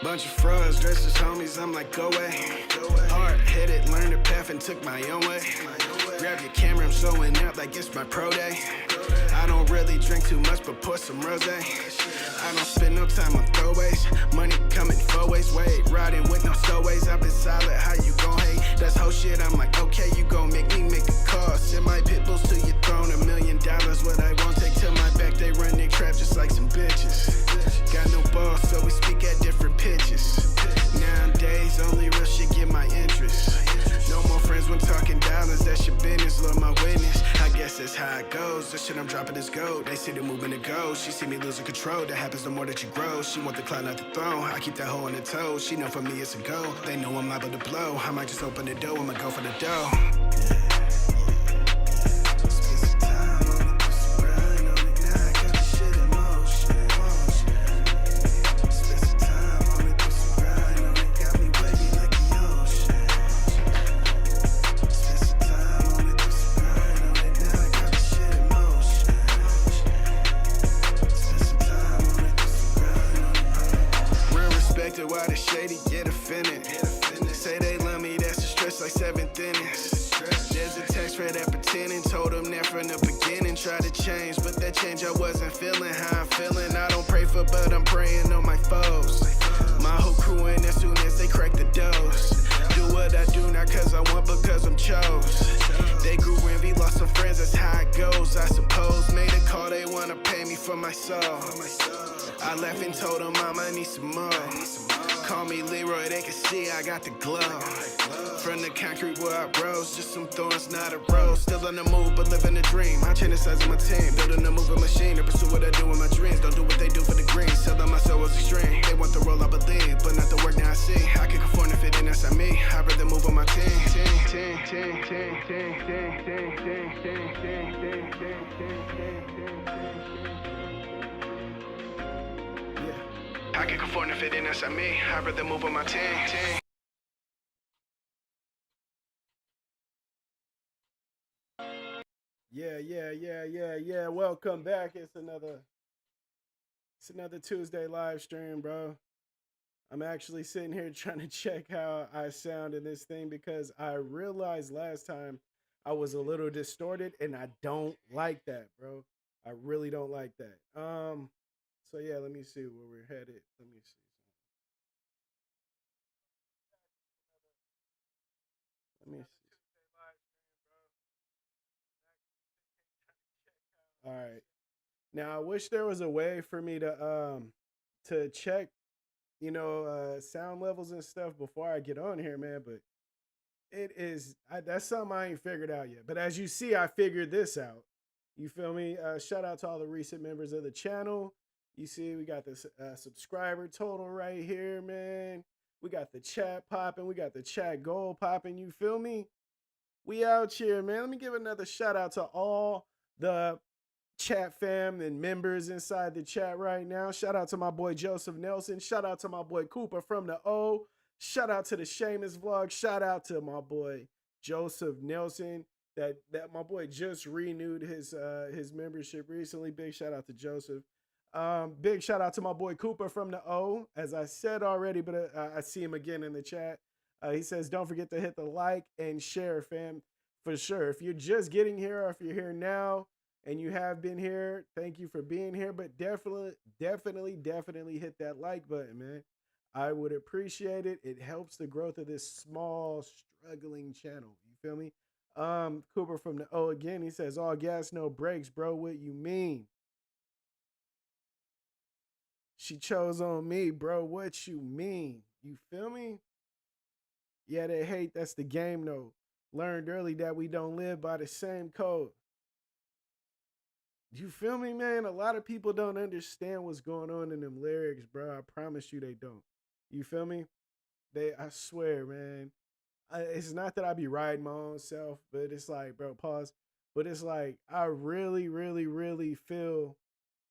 Bunch of frauds dressed as homies, I'm like, go away. Hard-headed, learned the path and took my own way. Grab your camera, I'm showing up like it's my pro day. I don't really drink too much, but pour some rosé. I don't spend no time on throwaways. Money coming 4 ways, wait. Riding with no stowaways, I've been solid, how you gon' hate? That's whole shit, I'm like, okay, you gon' make me make a call. Send my pit bulls to your throne, $1 million, what I won't take to my back. They run their trap just like some bitches. Got no balls, so we speak at different pitches. Nowadays, only real shit get my interest. No more friends when talking dollars, that's your business, Lord my witness. I guess that's how it goes, the shit I'm dropping is gold. They see the movement to go, she see me losing control. That happens the more that you grow, she want the cloud, not the throne. I keep that hoe on the toe, she know for me it's a go. They know I'm liable to blow, I might just open the door, I'ma go for the dough. Why the shady get offended? Say they love me, that's the stress like 7th innings. There's a text for that pretending, told them that from the beginning. Tried to change, but that change I wasn't feeling how I'm feeling. I don't pray for, but I'm praying on my foes. My whole crew in as soon as they crack the doors. Do what I do, not cause I want, but cause I'm chose. They grew envy, lost some friends, that's how it goes, I suppose. Made a call, they wanna pay me for my soul. I left and told them mama I need some more. Call me Leroy, they can see I got the glow. From the concrete where I rose, just some thorns, not a rose. Still on the move, but living a dream. I change the size of my team, building a moving machine to pursue what I do with my dreams. Don't do what they do for the green, selling my soul was extreme. They want the role I believe, but not the work now I see. I can conform if it ain't, that's not me. I'd rather move on my team. I can conform if it ain't, that's not me. I'd rather move on my team. Yeah. Welcome back. It's another Tuesday live stream, bro. I'm actually sitting here trying to check how I sound in this thing because I realized last time I was a little distorted and I don't like that, bro. I really don't like that. So yeah, let me see where we're headed. Let me see. Let me see. All right. Now I wish there was a way for me to check, sound levels and stuff before I get on here, man, but that's something I ain't figured out yet. But as you see, I figured this out. You feel me? Shout out to all the recent members of the channel. You see, we got this subscriber total right here, man. We got the chat popping. We got the chat goal popping. You feel me? We out here, man. Let me give another shout out to all the chat fam and members inside the chat right now. Shout out to my boy Joseph Nelson. Shout out to my boy Cooper from the O. Shout out to the Seamus vlog. Shout out to my boy Joseph Nelson. That my boy just renewed his membership recently. Big shout out to Joseph. Big shout out to my boy Cooper from the O. As I said already, but I see him again in the chat. He says, don't forget to hit the like and share, fam. For sure. If you're just getting here or if you're here now and you have been here, thank you for being here. But definitely hit that like button, man. I would appreciate it. It helps the growth of this small, struggling channel. You feel me? Cooper from the O again. He says, all gas, no brakes, bro. What you mean? She chose on me, bro. What you mean? You feel me? Yeah, they hate. That's the game, though. Learned early that we don't live by the same code. You feel me, man? A lot of people don't understand what's going on in them lyrics, bro. I promise you they don't. You feel me? I swear, man. It's not that I be riding my own self, but it's like, bro, pause. But it's like, I really, really, really feel,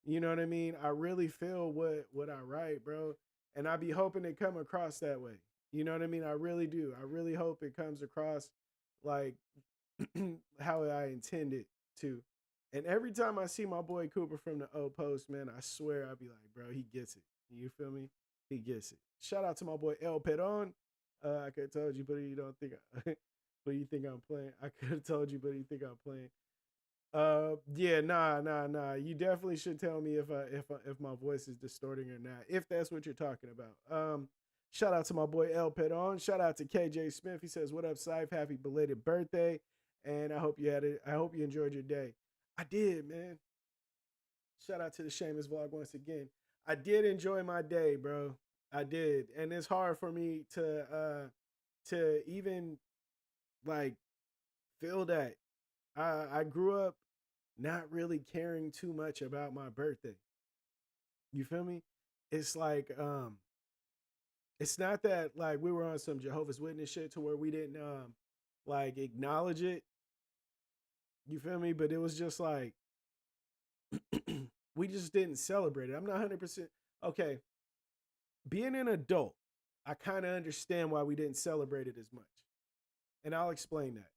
you know what I mean? I really feel what I write, bro. And I be hoping it come across that way. You know what I mean? I really do. I really hope it comes across like how I intended to. And every time I see my boy Cooper from the O post, man, I swear I be like, bro, he gets it. You feel me? he gets it. Shout out to my boy El Peron. I could have told you, but you don't think, but you think I'm playing. I could have told you, but you think I'm playing. Yeah, nah. You definitely should tell me if my voice is distorting or not, if that's what you're talking about. Shout out to my boy El Pedon. Shout out to KJ Smith. He says, "What up, Syfe? Happy belated birthday, and I hope you had it. I hope you enjoyed your day." I did, man. Shout out to the Seamus vlog once again. I did enjoy my day, bro. I did, and it's hard for me to even like feel that. I grew up not really caring too much about my birthday. You feel me? It's like it's not that like we were on some Jehovah's Witness shit to where we didn't like acknowledge it. You feel me? But it was just like we just didn't celebrate it. I'm not 100% okay. Being an adult, I kind of understand why we didn't celebrate it as much. And I'll explain that.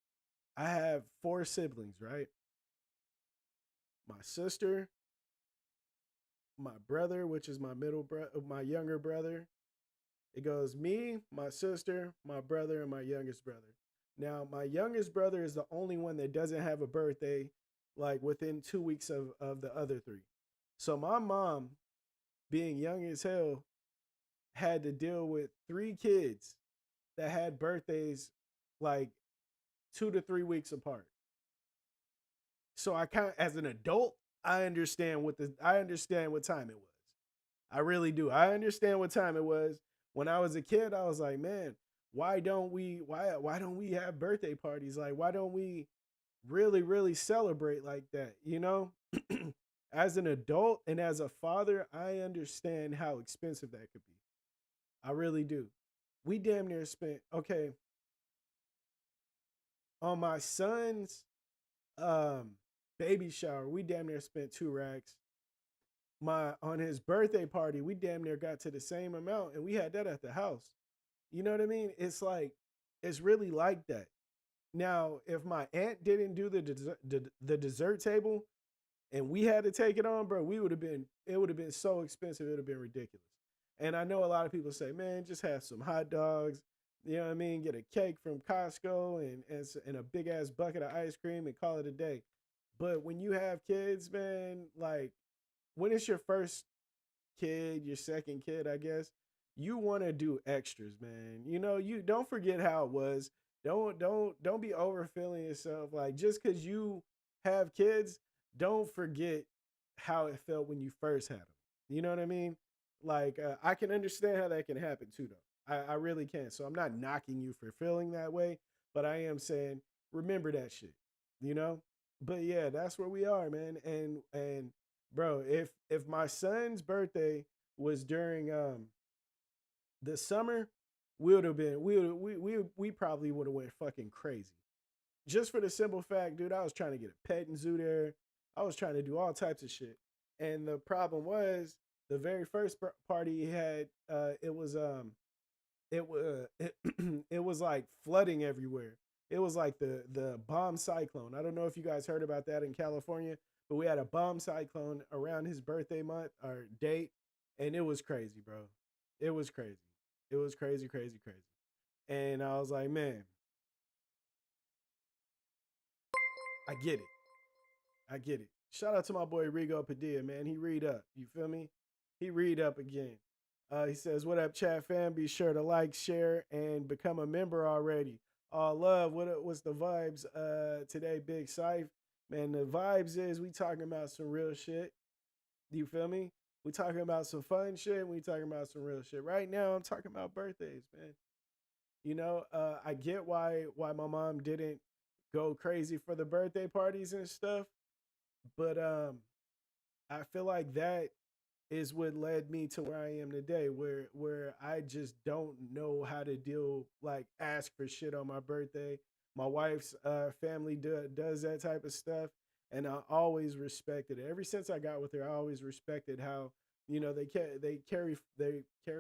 I have four siblings, right? My sister, my brother, which is my younger brother. It goes me, my sister, my brother, and my youngest brother. Now, my youngest brother is the only one that doesn't have a birthday like within 2 weeks of the other three. So my mom, being young as hell, had to deal with three kids that had birthdays like 2 to 3 weeks apart. So I kind of, as an adult, I understand what time it was. I really do. I understand what time it was. When I was a kid, I was like, man, why don't we have birthday parties? Like, why don't we really celebrate like that? You know? As an adult and as a father, I understand how expensive that could be. I really do. We damn near spent, okay, on my son's um baby shower, we damn near spent 2 racks. My on his birthday party, we damn near got to the same amount, and we had that at the house. You know what I mean? It's like it's really like that. Now, if my aunt didn't do the dessert table and we had to take it on, bro, we would have been it would have been so expensive, it would have been ridiculous. And I know a lot of people say, man, just have some hot dogs. You know what I mean? Get a cake from Costco and a big ass bucket of ice cream and call it a day. But when you have kids, man, like when it's your first kid, your second kid, I guess, you want to do extras, man. You know, you don't forget how it was. Don't be overfeeling yourself. Like just because you have kids, don't forget how it felt when you first had them. You know what I mean? Like I can understand how that can happen too, though. I really can. So I'm not knocking you for feeling that way, but I am saying remember that shit. You know? But yeah, that's where we are, man. And bro, if my son's birthday was during the summer, we would have been we probably would have went fucking crazy. Just for the simple fact, dude, I was trying to get a petting zoo there. I was trying to do all types of shit. And the problem was the very first party he had, it was it was like flooding everywhere. It was like the bomb cyclone. I don't know if you guys heard about that in California, but we had a bomb cyclone around his birthday month or date, and it was crazy, bro. It was crazy. It was crazy. And I was like, man, I get it. I get it. Shout out to my boy Rigo Padilla, man. He read up. You feel me? He read up again. He says, "What up, chat fam? Be sure to like, share, and become a member already. All love. What's the vibes today, Big Syfe? Man, the vibes is we talking about some real shit. You feel me? We talking about some fun shit. We talking about some real shit. Right now, I'm talking about birthdays, man. You know, I get why my mom didn't go crazy for the birthday parties and stuff, but I feel like that is what led me to where I am today, where I just don't know how to deal like ask for shit on my birthday. My wife's family does that type of stuff, and I always respected it. Ever since I got with her, I always respected how they carry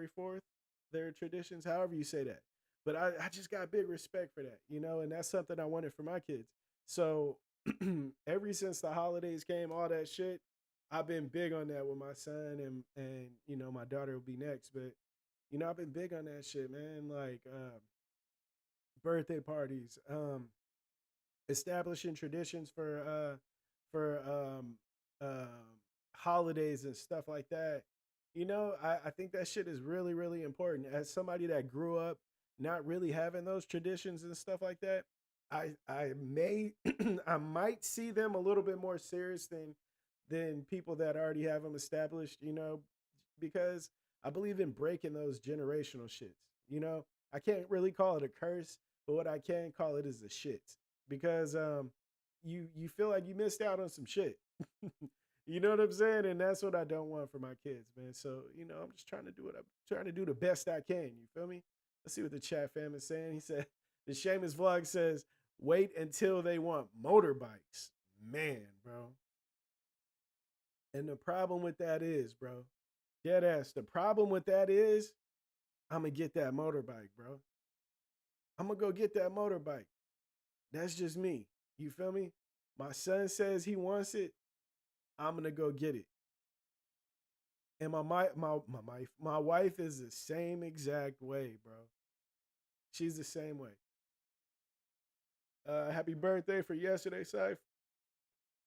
forth their traditions, however you say that. But I just got big respect for that, you know, and that's something I wanted for my kids. So ever since the holidays came, all that shit, I've been big on that with my son and you know my daughter will be next, but I've been big on that shit, man. Like birthday parties, establishing traditions for holidays and stuff like that. I think that shit is really, really important. As somebody that grew up not really having those traditions and stuff like that, I may I might see them a little bit more serious than people that already have them established, because I believe in breaking those generational shits. I can't really call it a curse, but what I can call it is a shit because you feel like you missed out on some shit. You know what I'm saying? And that's what I don't want for my kids, man. So, I'm just trying to do what I'm trying to do the best I can. You feel me? Let's see what the chat fam is saying. He said, the Seamus vlog says, wait until they want motorbikes. Man, bro. And the problem with that is, bro, dead ass. The problem with that is, I'm going to get that motorbike, bro. I'm going to go get that motorbike. That's just me. You feel me? My son says he wants it. I'm going to go get it. And my wife is the same exact way, bro. She's the same way. Happy birthday for yesterday, Saif.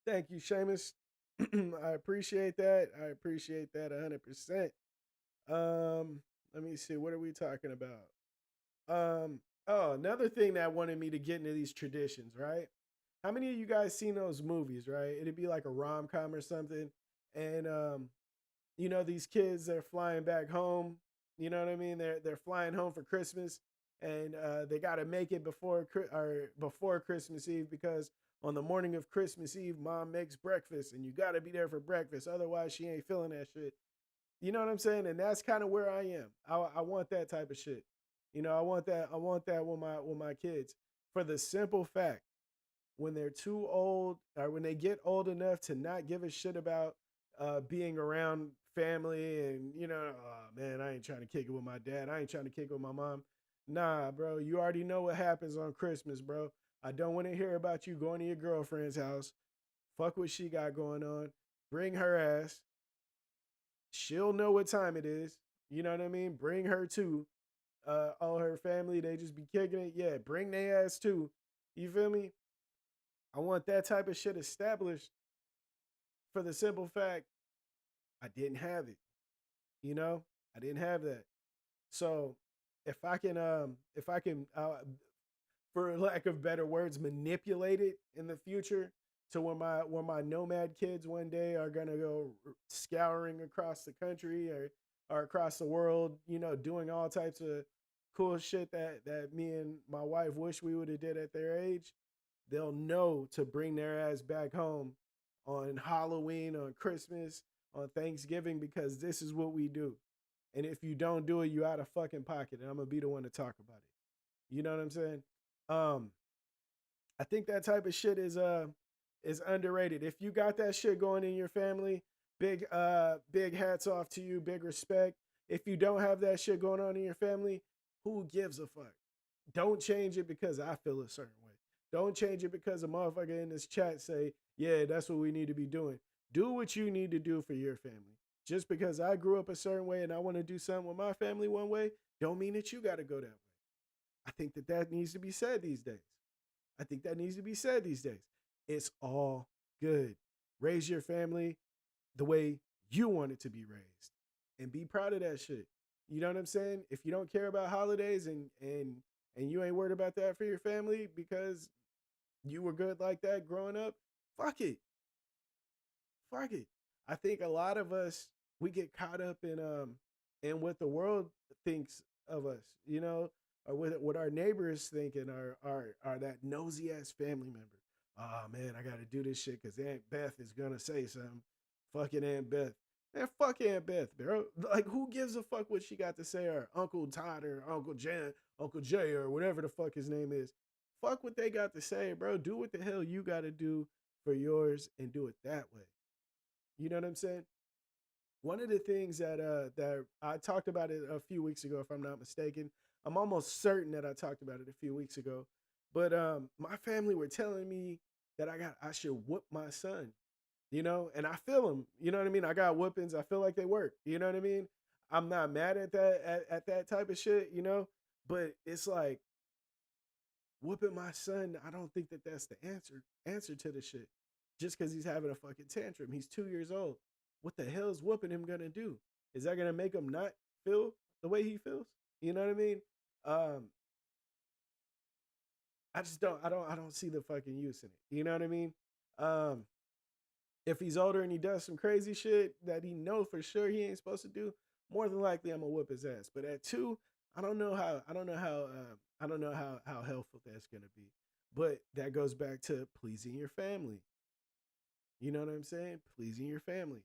Thank you, Seamus. I appreciate that. I appreciate that 100%. Let me see. What are we talking about? Another thing that wanted me to get into these traditions, right? How many of you guys seen those movies, right? It'd be like a rom-com or something. And these kids, they're flying back home. You know what I mean? They're flying home for Christmas, and they got to make it before Christmas Eve, because on the morning of Christmas Eve, mom makes breakfast, and you got to be there for breakfast. Otherwise, she ain't feeling that shit. You know what I'm saying? And that's kind of where I am. I want that type of shit. I want that. I want that with my kids, for the simple fact, when they're too old, or when they get old enough to not give a shit about being around family, and oh man, I ain't trying to kick it with my dad. I ain't trying to kick it with my mom. Nah, bro, you already know what happens on Christmas, bro. I don't want to hear about you going to your girlfriend's house. Fuck what she got going on. Bring her ass. She'll know what time it is. You know what I mean? Bring her too. All her family, they just be kicking it. Yeah, bring their ass too. You feel me? I want that type of shit established, for the simple fact I didn't have it. I didn't have that. So if I can, for lack of better words, manipulate it in the future to when my nomad kids one day are gonna go scouring across the country, or across the world, doing all types of cool shit that me and my wife wish we would have did at their age, they'll know to bring their ass back home on Halloween, on Christmas, on Thanksgiving, because this is what we do. And if you don't do it, you out of fucking pocket. And I'm gonna be the one to talk about it. You know what I'm saying? Um, I think that type of shit is underrated. If you got that shit going in your family, big hats off to you, big respect. If you don't have that shit going on in your family, who gives a fuck? Don't change it because I feel a certain way. Don't change it because a motherfucker in this chat say, yeah, that's what we need to be doing. Do what you need to do for your family. Just because I grew up a certain way and I want to do something with my family one way, don't mean that you got to go that way. I think that needs to be said these days. I think that needs to be said these days. It's all good. Raise your family the way you want it to be raised, and be proud of that shit. You know what I'm saying? If you don't care about holidays, and you ain't worried about that for your family because you were good like that growing up, fuck it. Fuck it. I think a lot of us, we get caught up in what the world thinks of us, or what our neighbors think, and are that nosy ass family member. Oh man, I gotta do this shit because Aunt Beth is gonna say something. Fucking Aunt Beth. Man, fuck Aunt Beth, bro. Like, who gives a fuck what she got to say, or Uncle Todd, or Uncle Jay, or whatever the fuck his name is. Fuck what they got to say, bro. Do what the hell you gotta do for yours, and do it that way. You know what I'm saying? One of the things that I talked about it a few weeks ago, if I'm not mistaken. I'm almost certain that I talked about it a few weeks ago. But my family were telling me that I should whoop my son, and I feel them. You know what I mean? I got whoopings. I feel like they work. You know what I mean? I'm not mad at that at that type of shit, you know. But it's like whooping my son. I don't think that that's the answer to the shit. Just because he's having a fucking tantrum, he's 2 years old. What the hell is whooping him gonna do? Is that gonna make him not feel the way he feels? You know what I mean? Um, I just don't see the fucking use in it. You know what I mean? Um, if he's older and he does some crazy shit that he know for sure he ain't supposed to do, more than likely I'm gonna whoop his ass. But at 2, I don't know how helpful that's gonna be. But that goes back to pleasing your family. You know what I'm saying? Pleasing your family.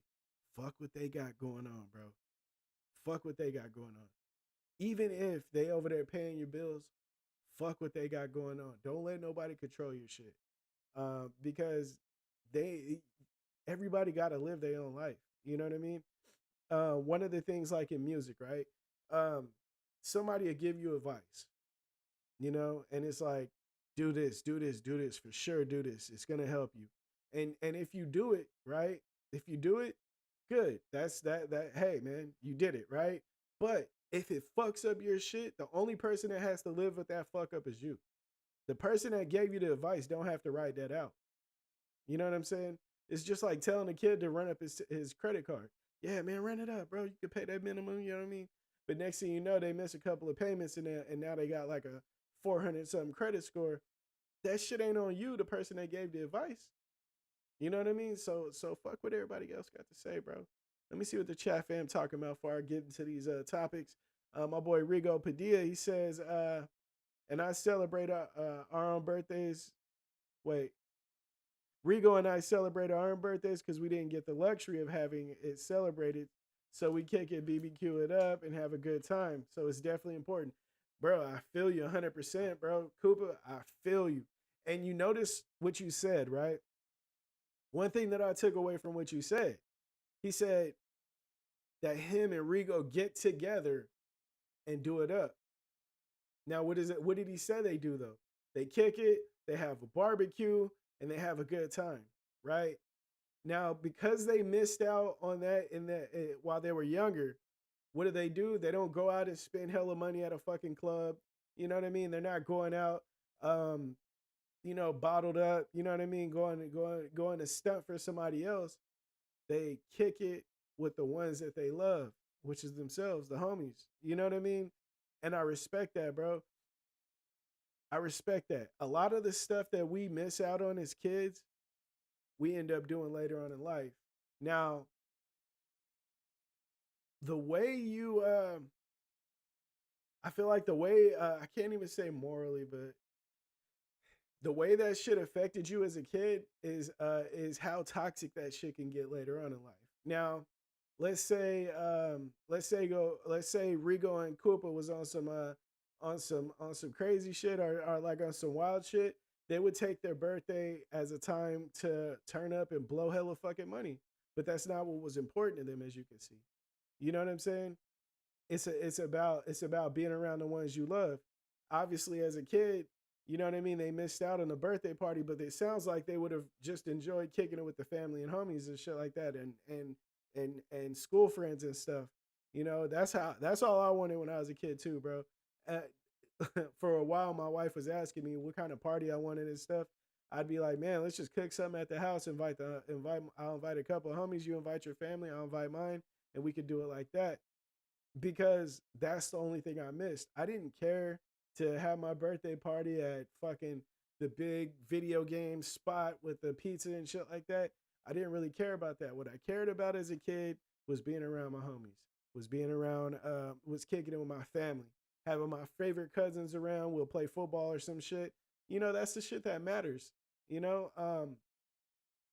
Fuck what they got going on, bro. Fuck what they got going on. Even if they over there paying your bills, fuck what they got going on. Don't let nobody control your shit. Because they everybody got to live their own life. You know what I mean? One of the things like in music, right? Um, somebody will give you advice, you know, and it's like, do this, do this, do this for sure. Do this. It's gonna help you. And if you do it, right? If you do it, good. That's that. Hey, man, you did it, right? But if it fucks up your shit, the only person that has to live with that fuck up is you. The person that gave you the advice don't have to write that out. You know what I'm saying? It's just like telling a kid to run up his credit card. Yeah, man, run it up, bro. You can pay that minimum. You know what I mean? But next thing you know, they miss a couple of payments and now they got like a 400 something credit score. That shit ain't on you, the person that gave the advice. You know what I mean? So fuck what everybody else got to say, bro. Let me see what the chat fam talking about before I get into these topics. My boy Rigo Padilla, he says, and I celebrate our own birthdays. Wait, Rigo and I celebrate our own birthdays because we didn't get the luxury of having it celebrated. So we kick it, BBQ it up, and have a good time. So it's definitely important. Bro, I feel you 100%, bro. Cooper, I feel you. And you notice what you said, right? One thing that I took away from what you said, he said that him and Rigo get together and do it up. Now, what is it? What did he say they do though? They kick it, they have a barbecue, and they have a good time, right? Now, because they missed out on that in that while they were younger, what do? They don't go out and spend hella money at a fucking club. You know what I mean? They're not going out, um, bottled up. You know what I mean? Going to stunt for somebody else. They kick it with the ones that they love, which is themselves, the homies. You know what I mean? And I respect that, bro. I respect that. A lot of the stuff that we miss out on as kids, we end up doing later on in life. Now, the way you, I feel like the way, I can't even say morally, but the way that shit affected you as a kid is how toxic that shit can get later on in life. Now, let's say Rigo and Koopa was on some crazy shit or like on some wild shit. They would take their birthday as a time to turn up and blow hella fucking money. But that's not what was important to them, as you can see. You know what I'm saying? It's about being around the ones you love. Obviously, as a kid, you know what I mean. They missed out on the birthday party, but it sounds like they would have just enjoyed kicking it with the family and homies and shit like that, and school friends and stuff. You know, that's all I wanted when I was a kid too, bro. Uh, for a while, my wife was asking me what kind of party I wanted and stuff. I'd be like, man, let's just cook something at the house. I'll invite a couple of homies. You invite your family. I'll invite mine, and we could do it like that because that's the only thing I missed. I didn't care to have my birthday party at fucking the big video game spot with the pizza and shit like that. I didn't really care about that. What I cared about as a kid was being around my homies, was kicking it with my family, having my favorite cousins around. We'll play football or some shit. You know, that's the shit that matters. You know,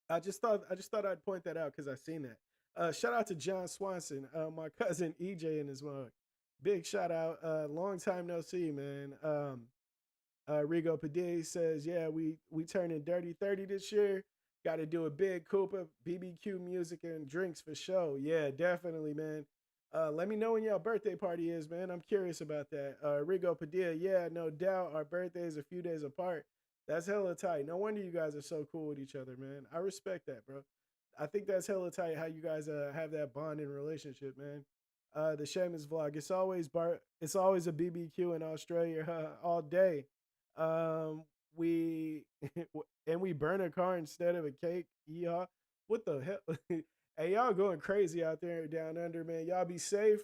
I just thought I'd point that out because I seen that. Shout out to John Swanson, my cousin EJ and his mug. Big shout out. Long time no see, man. Rigo Padilla says, yeah, we turning dirty 30 this year. Got to do a big Cooper BBQ music and drinks for show. Yeah, definitely, man. Let me know when your birthday party is, man. I'm curious about that. Rigo Padilla, yeah, no doubt. Our birthday is a few days apart. That's hella tight. No wonder you guys are so cool with each other, man. I respect that, bro. I think that's hella tight how you guys have that bond in relationship, man. the Seamus vlog. It's always a BBQ in Australia all day. Um, we and we burn a car instead of a cake. Yeah, what the hell? Hey, y'all going crazy out there down under, man. Y'all be safe.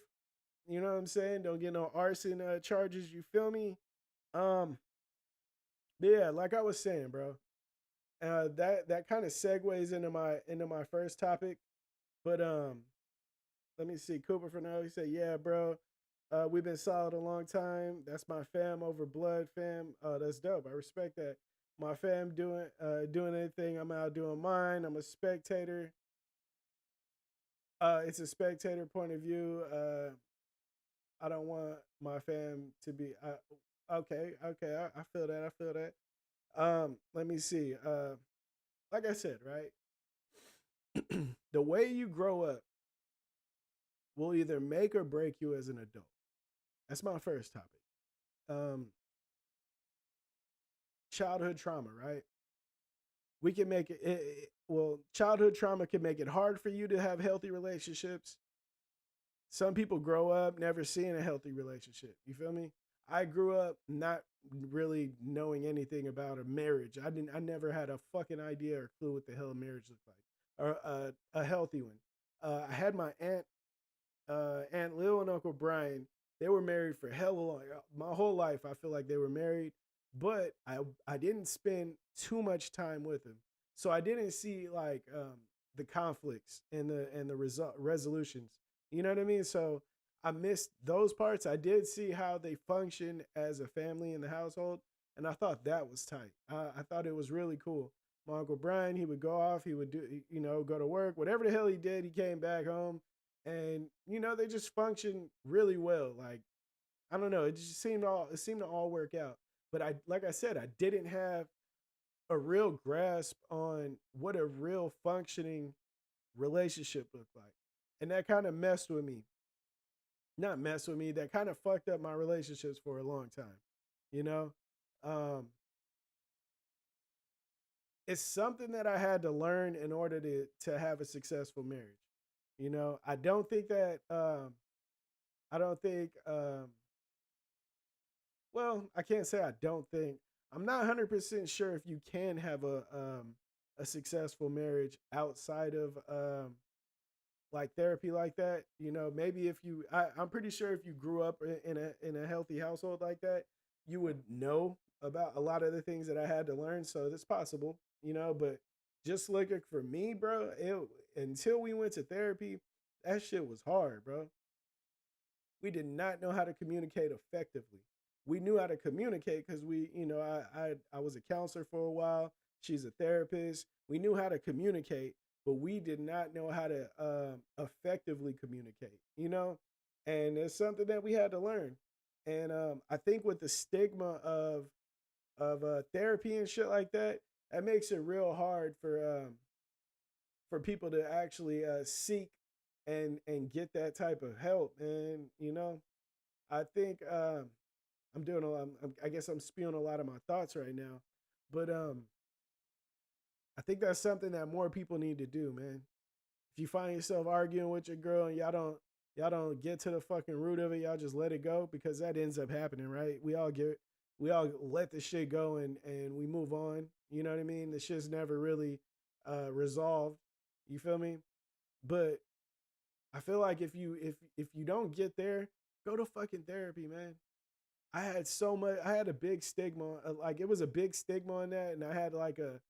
You know what I'm saying? Don't get no arson charges. You feel me? Um, but yeah, like I was saying, bro. That kind of segues into my first topic. But let me see. Cooper Fernando, he said, "Yeah, bro, we've been solid a long time. That's my fam over blood, fam. That's dope. I respect that. My fam doing anything. I'm out doing mine. I'm a spectator. It's a spectator point of view. I don't want my fam to be. Okay, okay. I feel that. I feel that. Let me see. Like I said, right, the way you grow up will either make or break you as an adult. That's my first topic. Um, Childhood trauma, right? We can make well, childhood trauma can make it hard for you to have healthy relationships. Some people grow up never seeing a healthy relationship. You feel me? I grew up not really knowing anything about a marriage. I never had a fucking idea or clue what the hell a marriage looked like, or a healthy one. I had my Aunt Lil and Uncle Brian. They were married for hella long. My whole life, I feel like they were married, but I didn't spend too much time with them, so I didn't see like the conflicts and the resolutions. You know what I mean? So I missed those parts. I did see how they functioned as a family in the household, and I thought that was tight. I thought it was really cool. My Uncle Brian, he would go off, he would do, go to work, whatever the hell he did, he came back home, and they just function really well. Like, I don't know, it seemed to all work out. But like I said, I didn't have a real grasp on what a real functioning relationship looked like, and that kind of messed with me. Not messed with me. That kind of fucked up my relationships for a long time. You know, um, it's something that I had to learn in order to have a successful marriage. I don't think that I don't think well, I can't say I don't think. I'm not 100% sure if you can have a successful marriage outside of like therapy like that. Maybe if I'm pretty sure if you grew up in a healthy household like that, you would know about a lot of the things that I had to learn. So it's possible, but just looking for me, bro, until we went to therapy, that shit was hard, bro. We did not know how to communicate effectively. We knew how to communicate because I was a counselor for a while. She's a therapist. We knew how to communicate, but we did not know how to effectively communicate. And it's something that we had to learn. And I think with the stigma of therapy and shit like that, that makes it real hard for people to actually seek and get that type of help. And I think I'm doing a lot. I guess I'm spewing a lot of my thoughts right now, but I think that's something that more people need to do, man. If you find yourself arguing with your girl and y'all don't get to the fucking root of it, y'all just let it go, because that ends up happening, right? We all let the shit go and we move on. You know what I mean? The shit's never really resolved. You feel me? But I feel like if you don't get there, go to fucking therapy, man. I had a big stigma, like it was a big stigma on that, and I had like a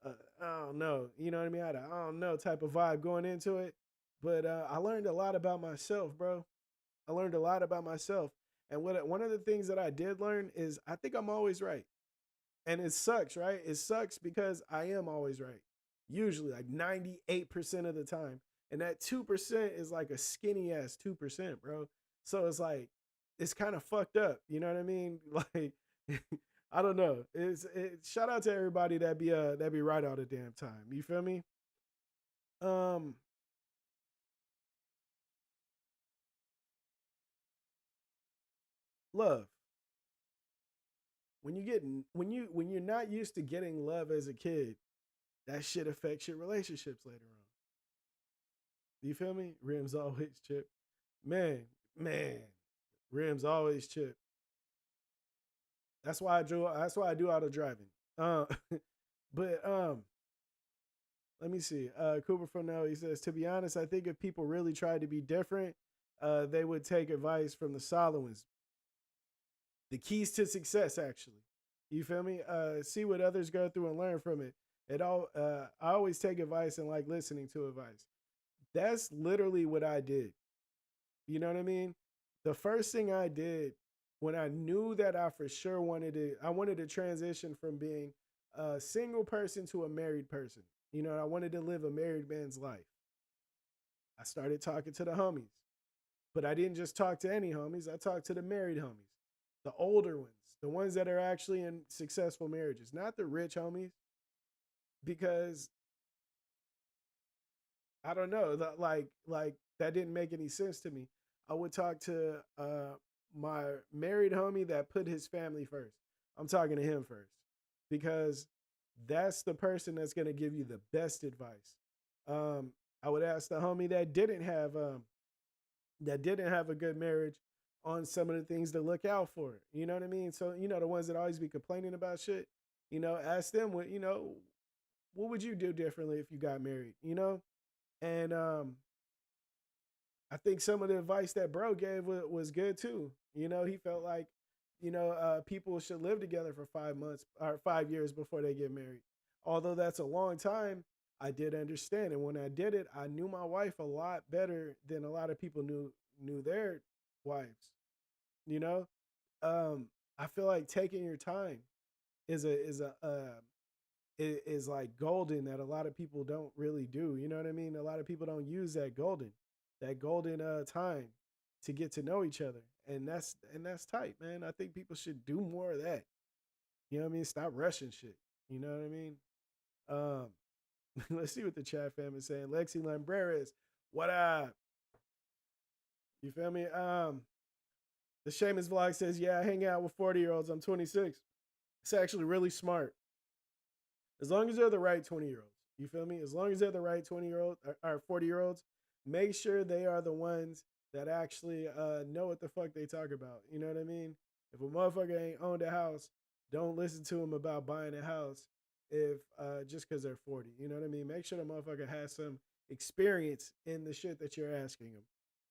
I don't know, you know what I mean? I had a I don't know type of vibe going into it, but I learned a lot about myself, bro. I learned a lot about myself, and one of the things that I did learn is I think I'm always right. And it sucks, right? It sucks because I am always right. Usually like 98% of the time. And that 2% is like a skinny ass 2%, bro. So it's like it's kind of fucked up. You know what I mean? Like I don't know. Shout out to everybody that be right all the damn time. You feel me? Um Love. When you're not used to getting love as a kid, that shit affects your relationships later on. Do you feel me? Rims always chip. Man, man, rims always chip. That's why I do auto driving. Uh, but let me see. Cooper from now, he says, to be honest, I think if people really tried to be different, they would take advice from the solid ones. The keys to success, actually. You feel me? See what others go through and learn from it. I always take advice and like listening to advice. That's literally what I did. You know what I mean? The first thing I did when I knew that I for sure I wanted to transition from being a single person to a married person. You know, I wanted to live a married man's life. I started talking to the homies, but I didn't just talk to any homies. I talked to the married homies, the older ones, the ones that are actually in successful marriages, not the rich homies, because I don't know, like that didn't make any sense to me. I would talk to my married homie that put his family first. I'm talking to him first because that's the person that's going to give you the best advice. Um, I would ask the homie that didn't have a good marriage on some of the things to look out for. You know what I mean? So you know the ones that always be complaining about shit. You know, ask them what would you do differently if you got married? You know, and I think some of the advice that bro gave was good too. You know, he felt like, people should live together for 5 months or 5 years before they get married. Although that's a long time, I did understand. And when I did it, I knew my wife a lot better than a lot of people knew their wives. You know, I feel like taking your time is like golden that a lot of people don't really do. You know what I mean? A lot of people don't use that golden time to get to know each other. And that's tight, man. I think people should do more of that. You know what I mean? Stop rushing shit. You know what I mean? Um, let's see what the chat fam is saying. Lexi Lambreres, what up? You feel me? The Seamus vlog says, yeah, I hang out with 40-year-olds. I'm 26. It's actually really smart. As long as they're the right 20-year-olds. You feel me? As long as they're the right 20-year-old or 40-year-olds, make sure they are the ones that actually know what the fuck they talk about. You know what I mean? If a motherfucker ain't owned a house, don't listen to them about buying a house if just because they're 40. You know what I mean? Make sure the motherfucker has some experience in the shit that you're asking them.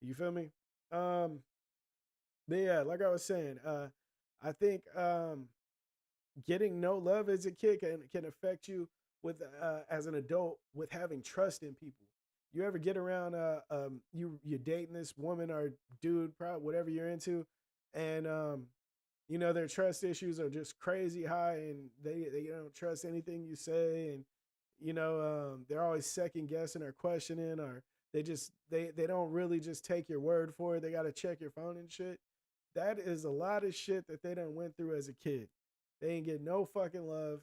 You feel me? Um, but yeah, like I was saying, I think getting no love as a kid can affect you with as an adult with having trust in people. You ever get around you're dating this woman or dude, probably whatever you're into, and their trust issues are just crazy high, and they don't trust anything you say, and they're always second guessing or questioning, or they don't really just take your word for it. They got to check your phone and shit. That is a lot of shit that they done went through as a kid. They ain't get no fucking love.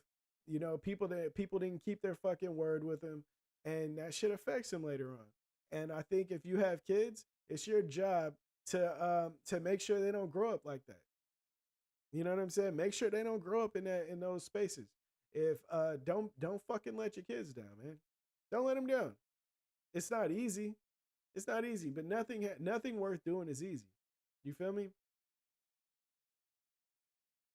People didn't keep their fucking word with them, and that shit affects them later on. And I think if you have kids, it's your job to make sure they don't grow up like that. You know what I'm saying? Make sure they don't grow up in those spaces. If don't fucking let your kids down, man. Don't let them down. It's not easy. It's not easy, but nothing worth doing is easy. You feel me?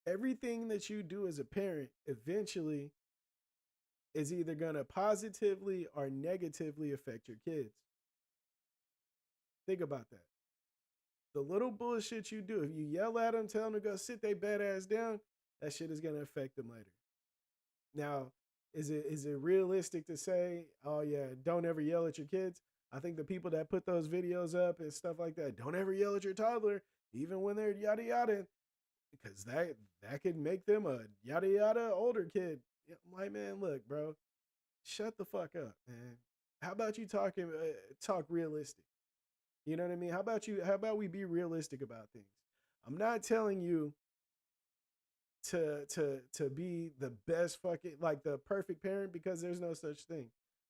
Everything that you do as a parent eventually is either going to positively or negatively affect your kids. Think about that. The little bullshit you do, if you yell at them, tell them to go sit their bad ass down, that shit is going to affect them later. Now, is it realistic to say, oh yeah, don't ever yell at your kids? I think the people that put those videos up and stuff like that, don't ever yell at your toddler, even when they're yada yada, because that could make them a yada yada older kid. I'm like, man, look, bro, shut the fuck up, man. How about you talk realistic? You know what I mean? How about we be realistic about things? I'm not telling you to be the best fucking like the perfect parent because there's no such thing.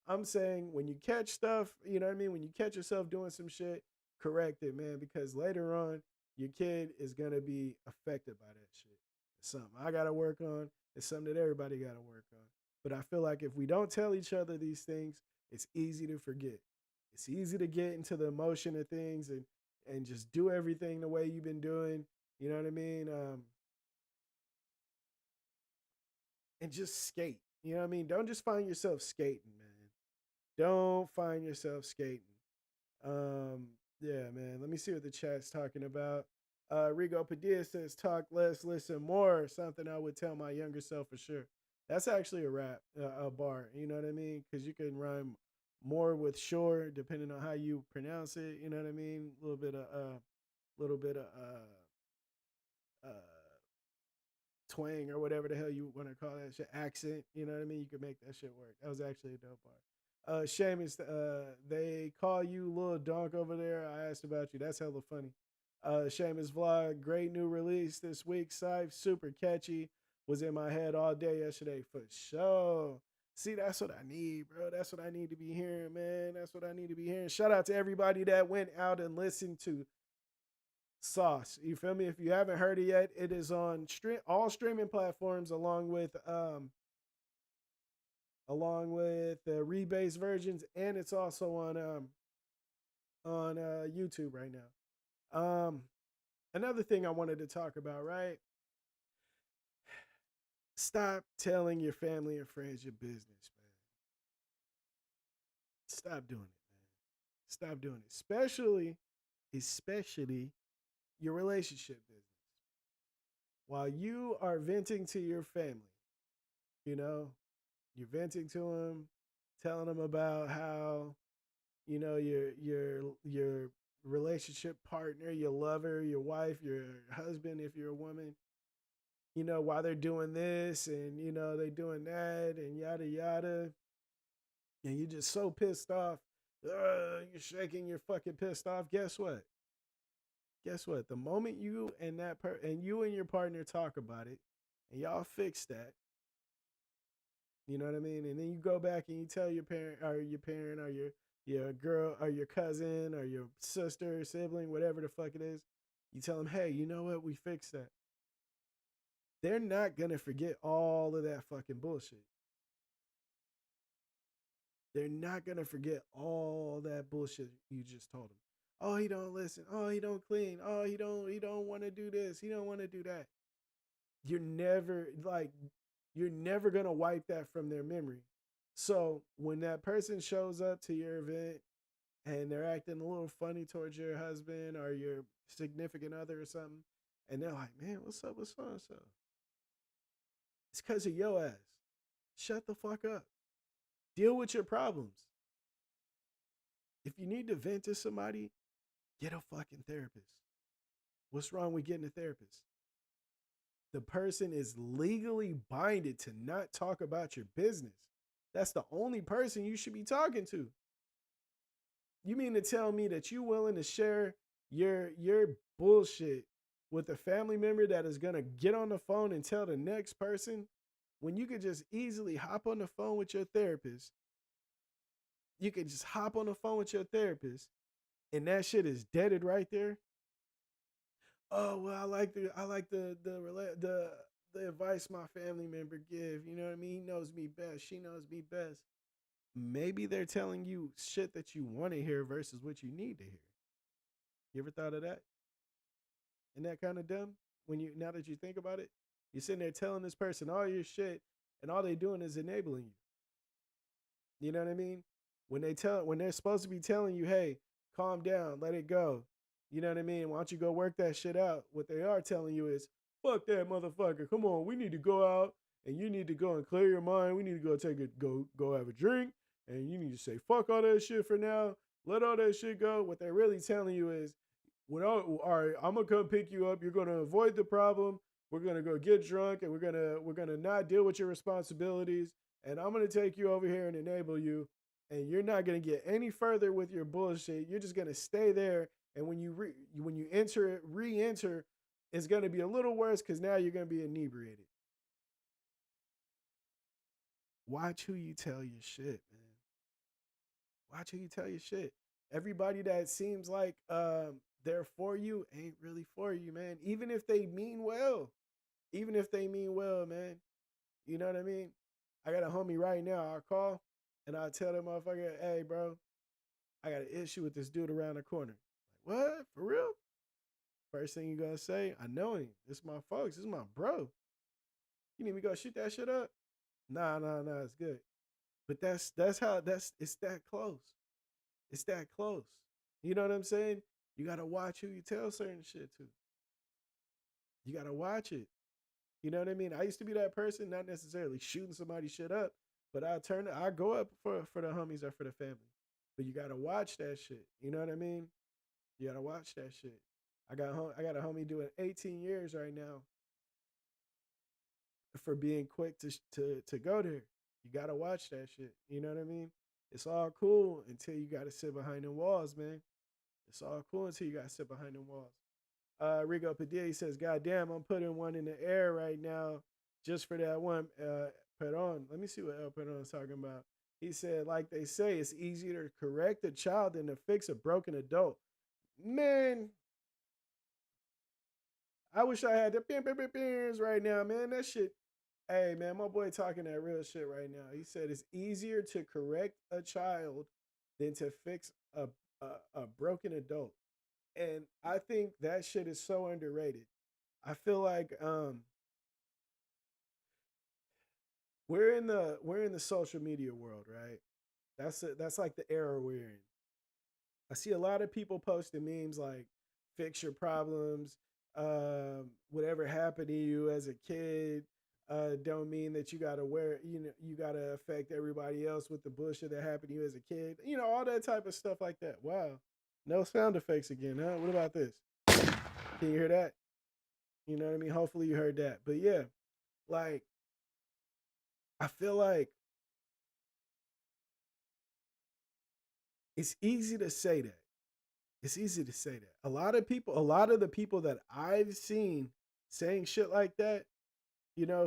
I'm saying when you catch stuff, you know what I mean? When you catch yourself doing some shit, correct it, man, because later on your kid is gonna be affected by that shit. It's something I gotta work on. It's something that everybody gotta work on. But I feel like if we don't tell each other these things, it's easy to forget. It's easy to get into the emotion of things, and and just do everything the way you've been doing. You know what I mean? And just skate. You know what I mean? Don't just find yourself skating, man. Don't find yourself skating. Um, yeah, man. Let me see what the chat's talking about. Rigo Padilla says, "Talk less, listen more." Something I would tell my younger self for sure. That's actually a rap, a bar. You know what I mean? Because you can rhyme more with sure, depending on how you pronounce it. You know what I mean? A little bit of twang or whatever the hell you want to call that shit, accent. You know what I mean? You could make that shit work. That was actually a dope bar. Seamus, they call you Lil Donk over there. I asked about you. That's hella funny. Seamus vlog, great new release this week. Sife, super catchy. Was in my head all day yesterday for sure. See, that's what I need, bro. That's what I need to be hearing, man. That's what I need to be hearing. Shout out to everybody that went out and listened to Sauce. You feel me? If you haven't heard it yet, it is on all streaming platforms along with the rebased versions, and it's also on YouTube right now. Another thing I wanted to talk about, right? Stop telling your family and friends your business, man. Stop doing it, man. Stop doing it. Especially your relationship business. While you are venting to your family, you know, you're venting to them, telling them about how, your relationship partner, your lover, your wife, your husband, if you're a woman, why they're doing this and they doing that and yada yada, and you're just so pissed off. You're shaking, you're fucking pissed off. Guess what? The moment you and you and your partner talk about it, and y'all fix that, you know what I mean? And then you go back and you tell your parent or your girl or your cousin or your sister, sibling, whatever the fuck it is. You tell them, hey, you know what? We fixed that. They're not going to forget all of that fucking bullshit. They're not going to forget all that bullshit you just told them. Oh, he don't listen. Oh, he don't clean. Oh, he don't want to do this. He don't want to do that. You're never going to wipe that from their memory. So when that person shows up to your event and they're acting a little funny towards your husband or your significant other or something, and they're like, man, what's up with so-and-so? It's because of your ass. Shut the fuck up. Deal with your problems. If you need to vent to somebody, get a fucking therapist. What's wrong with getting a therapist? The person is legally binded to not talk about your business. That's the only person you should be talking to. You mean to tell me that you're willing to share your bullshit with a family member that is going to get on the phone and tell the next person when you could just easily hop on the phone with your therapist? You could just hop on the phone with your therapist and that shit is deaded right there. Oh, well, I like the advice my family member give. You know what I mean? He knows me best. She knows me best. Maybe they're telling you shit that you want to hear versus what you need to hear. You ever thought of that? Isn't that kind of dumb? Now that you think about it, you're sitting there telling this person all your shit, and all they doing is enabling you. You know what I mean? When they're supposed to be telling you, hey, calm down, let it go. You know what I mean? Why don't you go work that shit out? What they are telling you is, fuck that motherfucker. Come on, we need to go out and you need to go and clear your mind. We need to go have a drink, and you need to say fuck all that shit for now. Let all that shit go. What they're really telling you is, all right, I'm gonna come pick you up. You're gonna avoid the problem. We're gonna go get drunk, and we're gonna not deal with your responsibilities. And I'm gonna take you over here and enable you. And you're not gonna get any further with your bullshit. You're just gonna stay there. And when you re-enter, it's gonna be a little worse because now you're gonna be inebriated. Watch who you tell your shit, man. Watch who you tell your shit. Everybody that seems like they're for you ain't really for you, man. Even if they mean well. Man. You know what I mean? I got a homie right now. I'll call and I'll tell that motherfucker, hey, bro, I got an issue with this dude around the corner. What? For real? First thing you gonna say, I know him. This my folks. This is my bro. You need me to go shoot that shit up? Nah, it's good. But that's how it's that close. It's that close. You know what I'm saying? You gotta watch who you tell certain shit to. You gotta watch it. You know what I mean? I used to be that person, not necessarily shooting somebody shit up, but I go up for the homies or for the family. But you gotta watch that shit. You know what I mean? You gotta watch that shit. I got a homie doing 18 years right now for being quick to go there. You gotta watch that shit. You know what I mean? It's all cool until you gotta sit behind the walls, man. It's all cool until you gotta sit behind the walls. Rigo Padilla says, "God damn, I'm putting one in the air right now just for that one." Peron, let me see what El Peron is talking about. He said, like they say, it's easier to correct a child than to fix a broken adult. Man, I wish I had the beers right now, man. That shit. Hey, man, my boy talking that real shit right now. He said it's easier to correct a child than to fix a broken adult. And I think that shit is so underrated. I feel like we're in the social media world, right? That's like the era we're in. I see a lot of people posting memes like fix your problems, whatever happened to you as a kid, don't mean that you gotta wear, you gotta affect everybody else with the bullshit that happened to you as a kid. All that type of stuff like that. Wow. No sound effects again, huh? What about this? Can you hear that? You know what I mean? Hopefully you heard that. But yeah, like I feel like it's easy to say that. It's easy to say that. A lot of the people that I've seen saying shit like that,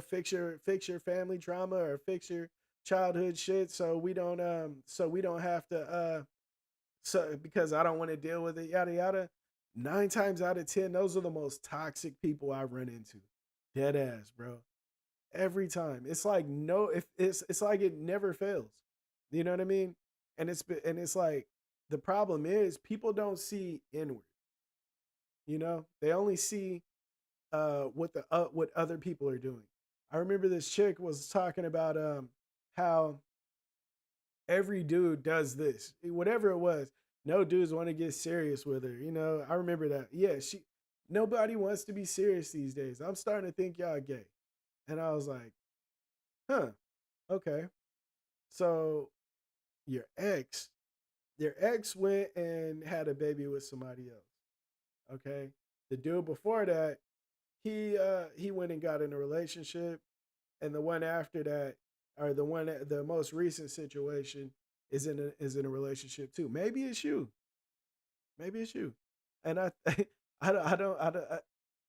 fix your family trauma or fix your childhood shit so we don't have to so because I don't want to deal with it, yada yada. 9 times out of 10, those are the most toxic people I run into. Dead ass, bro. Every time. It's like no, if it's like it never fails. You know what I mean? And it's like the problem is people don't see inward. They only see what other people are doing. I remember this chick was talking about how every dude does this, whatever it was. No dudes want to get serious with her. I remember that. Yeah, nobody wants to be serious these days. I'm starting to think y'all gay. And I was like, huh, okay. So your ex, your ex went and had a baby with somebody else. Okay. The dude before that, he went and got in a relationship, and the one after that, or the most recent situation is in a relationship too. Maybe it's you. Maybe it's you. And I don't.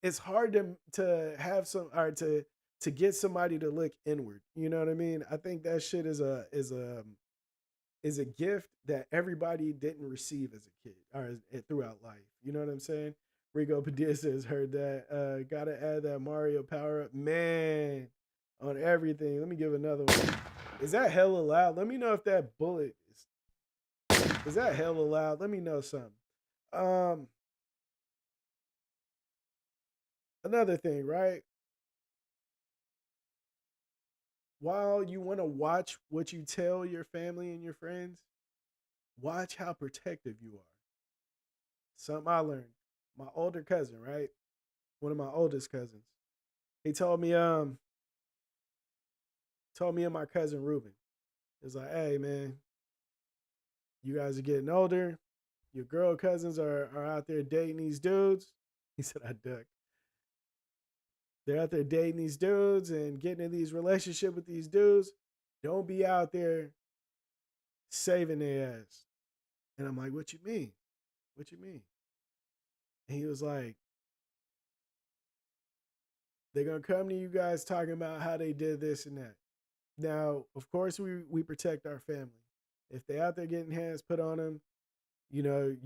It's hard to have some or to get somebody to look inward. You know what I mean? I think that shit is a gift that everybody didn't receive as a kid or throughout life. You know what I'm saying? Rigo Padilla says, heard that. Gotta add that Mario power up. Man, on everything. Let me give another one. Is that hella loud? Let me know if that bullet is that hella loud? Let me know something. Um, Another thing, right? While you want to watch what you tell your family and your friends, watch how protective you are. Something I learned. My older cousin, right? One of my oldest cousins. He told me and my cousin Ruben. It's like, hey man, you guys are getting older. Your girl cousins are out there dating these dudes. He said I ducked. They're out there dating these dudes and getting in these relationships with these dudes. Don't be out there saving their ass. And I'm like, what you mean? What you mean? And he was like, they're gonna come to you guys talking about how they did this and that. Now, of course, we protect our family. If they out there getting hands put on them, you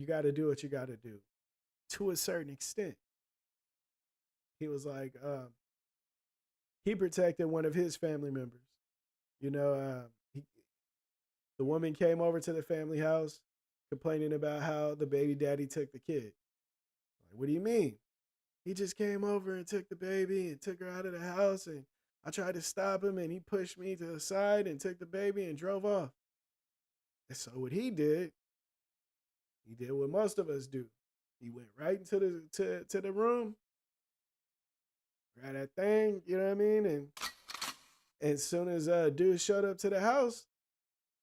got to do what you got to do to a certain extent. He was like, he protected one of his family members. You know, he, the woman came over to the family house. complaining about how the baby daddy took the kid. Like, what do you mean? He just came over and took the baby and took her out of the house, and I tried to stop him and he pushed me to the side and took the baby and drove off. And so what he did what most of us do. He went right into the room, grabbed that thing, you know what I mean? And as soon as dude showed up to the house,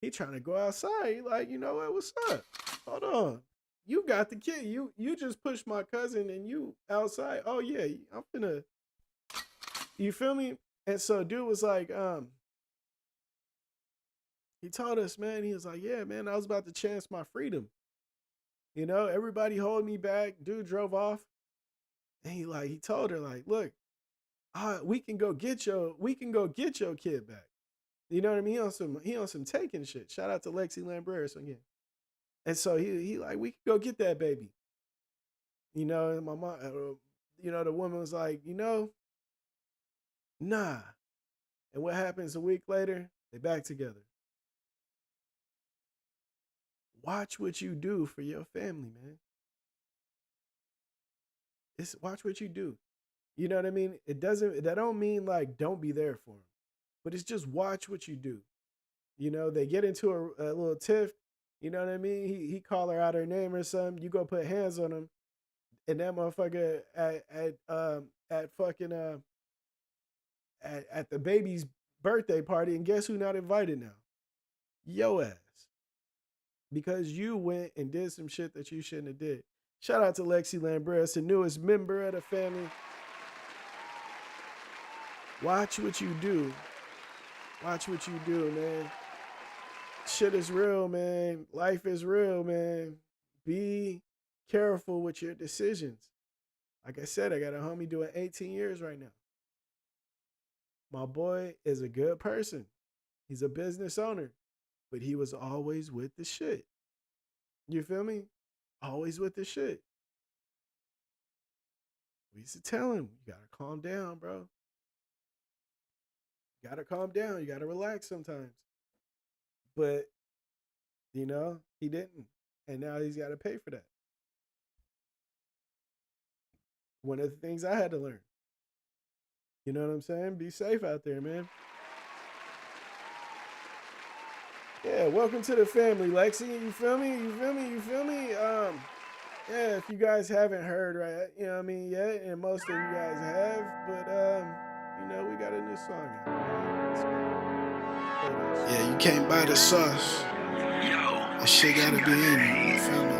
he trying to go outside. He like, you know what? What's up? Hold on. You got the kid. You just pushed my cousin and you outside. Oh yeah, I'm finna. You feel me? And so dude was like, he told us, man, he was like, yeah, man, I was about to chance my freedom. You know, everybody holding me back. Dude drove off. And he told her, like, look, we can go get your kid back. You know what I mean? He on some taking shit. Shout out to Lexi Lambrera. So yeah. And so he like, we can go get that baby. You know, and my mom, you know, the woman was like, you know, nah. And what happens a week later? They back together. Watch what you do for your family, man. Watch what you do. You know what I mean? That don't mean like don't be there for them, but it's just watch what you do. You know, they get into a little tiff. You know what I mean? He call her out her name or something. You go put hands on him, and that motherfucker at the baby's birthday party, and guess who not invited now? Yo ass. Because you went and did some shit that you shouldn't have did. Shout out to Lexi Lambrera, the newest member of the family. Watch what you do. Watch what you do, man. Shit is real, man. Life is real, man. Be careful with your decisions. Like I said, I got a homie doing 18 years right now. My boy is a good person. He's a business owner, but he was always with the shit. You feel me? Always with the shit. We used to tell him, you gotta calm down, bro. You gotta calm down. You gotta relax sometimes. But, you know, he didn't. And now he's got to pay for that. One of the things I had to learn. You know what I'm saying? Be safe out there, man. Yeah, welcome to the family, Lexi. You feel me? You feel me? You feel me? Yeah, if you guys haven't heard, right, you know what I mean, yet, and most of you guys have, but, you know, we got a new song out, man. Yeah, you can't buy the sauce. That shit gotta be in you, you feel me?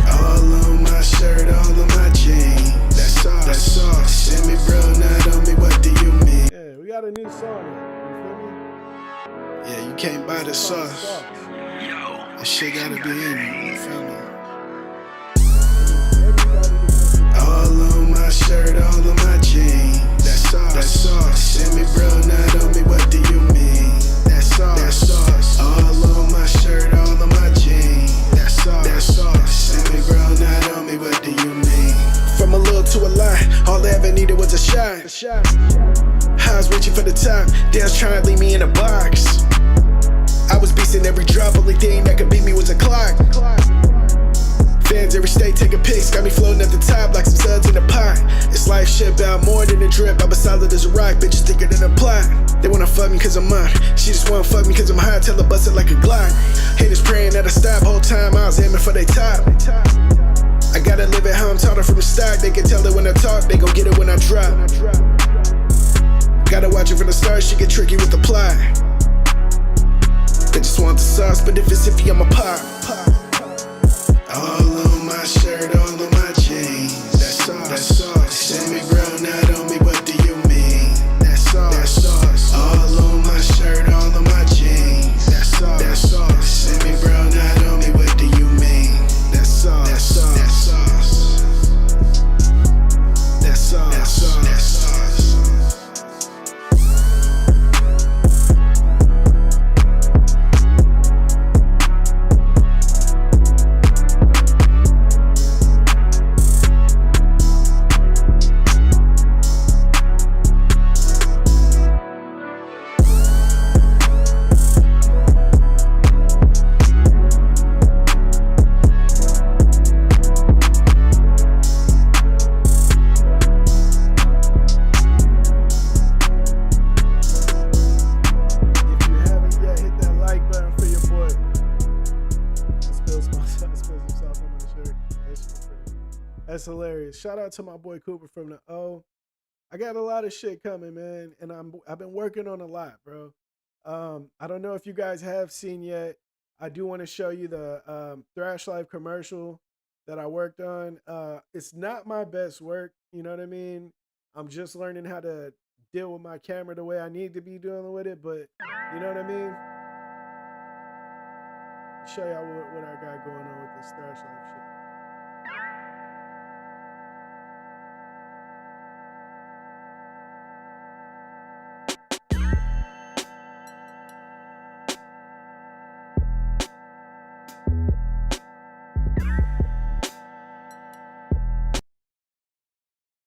All on my shirt, all on my jeans. That sauce. Send me bro, not on me, what do you mean? Yeah, we got a new song out, you feel me? Yeah, you can't buy the sauce. That shit gotta be in you, you feel me? All on my shirt, all on my jeans. That sauce. Send me bro, not on me, what do you mean? That sauce. All on my shirt, all on my jeans. That sauce. Send me bro, not on me, what do you mean? From a little to a lot, all I ever needed was a shot. I was reaching for the top, they was trying to leave me in a box. I was beasting every drop, only thing that could beat me was a clock. Fans every state taking pics, got me floating at the top like some suds in a pot. It's life shit about more than a drip, I'm as solid as a rock, bitches thicker than a plot. They wanna fuck me cause I'm mine, she just wanna fuck me cause I'm high, tell her bust it like a Glock. Haters praying that I stop, whole time I was aiming for they top. I gotta live it how I'm taught her from the start, they can tell it when I talk, they gon' get it when I drop. Gotta watch it from the start, she get tricky with the plot. They just want the sauce, but if it's iffy, I'ma pop. All on my shirt, all on my jeans. That sauce. Send me bro, not on me, what do you mean? That sauce. All on my shirt, all on my jeans. That sauce. Send me bro, not on me, what do you mean? That sauce. That sauce. That sauce. That sauce. That sauce. That's hilarious. Shout out to my boy Cooper from the O. I got a lot of shit coming, man, and I've been working on a lot, bro. I don't know if you guys have seen yet. I do want to show you the Thrash Life commercial that I worked on. It's not my best work, you know what I mean? I'm just learning how to deal with my camera the way I need to be dealing with it, but you know what I mean? Show y'all what I got going on with this Thrash Life shit.